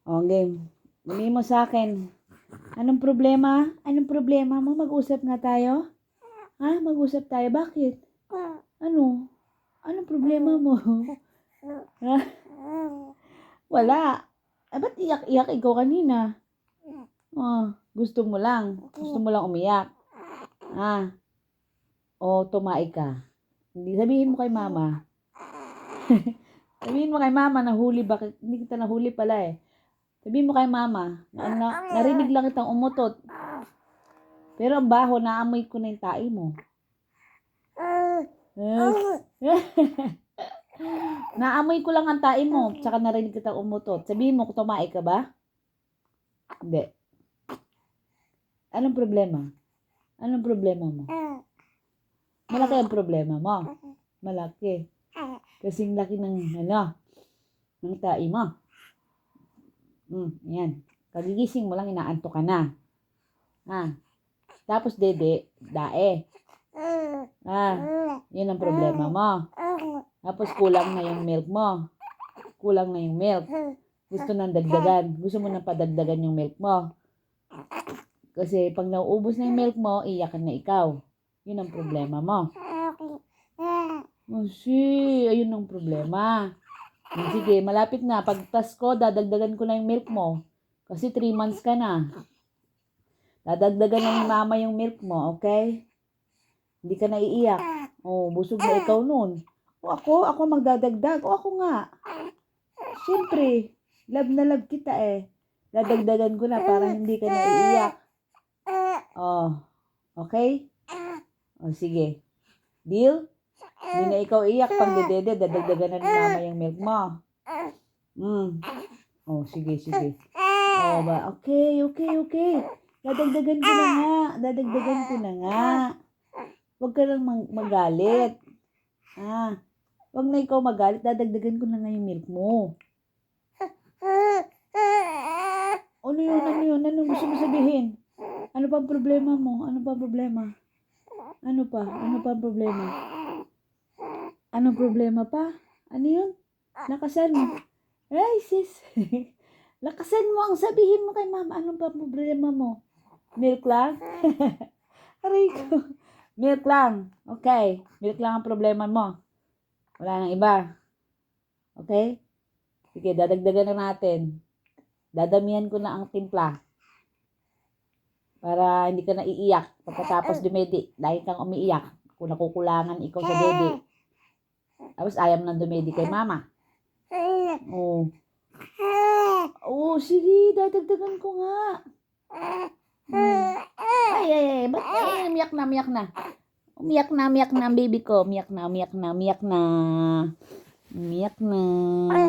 O, game. Sabihin mo sa akin. Anong problema? Anong problema mo? Mag-usap nga tayo? Ha? Mag-usap tayo? Bakit? Ano? Anong problema mo? Ha? Wala. Ba't iyak-iyak ikaw kanina? Oh, gusto mo lang. Gusto mo lang umiyak. Ah, o tumae ka. Hindi sabihin mo kay mama. Sabihin mo kay mama nahuli bakit hindi kita nahuli pala eh. Sabihin mo kay mama narinig lang kitang umutot. Pero ang baho naamoy ko na yung tae mo. Naamoy ko lang ang tae mo, tsaka narinig kitang umutot. Sabihin mo, tumae ka ba? Hindi. Anong problema? Anong problema mo? Malaki ang problema mo. Malaki. Kasing laki ng ng tae mo. Yan. Kagigising mo lang, inaanto ka na. Tapos dede, dae. Yun ang problema mo. Tapos kulang na yung milk mo. Kulang na yung milk. Gusto nang dagdagan. Gusto mo nang padagdagan yung milk mo. Kasi pag nauubos na yung milk mo, iyakan na ikaw. Yun ang problema mo. Ayun ang problema. Sige, malapit na. Pag Pasko, dadagdagan ko na yung milk mo. Kasi 3 months ka na. Dadagdagan na ni mama yung milk mo, okay? Hindi ka na iiyak. Busog na ikaw nun. Ako magdadagdag. Ako nga. Siyempre, love na love kita eh. Dadagdagan ko na para hindi ka na iiyak. Okay? Sige. Deal? Hindi na ikaw iyak pag dedede, dadagdagan na ni mama yung milk mo. Sige. Okay. Dadagdagan ko na nga. Huwag ka lang magalit. Huwag na ikaw magalit, dadagdagan ko na nga yung milk mo. Ano yun? Anong gusto mo sabihin? Ano pa ang problema mo? Ano pa ang problema? Ano pa ang problema? Anong problema pa? Ano yun? Lakasan mo. Ay, sis. Lakasan mo ang sabihin mo kay mama. Anong pa ang problema mo? Milk lang? Aray ko. Milk lang. Okay. Milk lang ang problema mo. Wala nang iba. Okay? Sige, dadagdagan na natin. Dadamihan ko na ang timpla. Para hindi ka na iiyak. Pagkatapos dumedi. Dahil kang umiiyak. Kung nakukulangan ikaw sa dede. Tapos ayaw nang dumedi kay mama. Sige. Dadagdagan ko nga. Ay. Ba't umiyak na? Umiyak na ang baby ko. Umiyak na.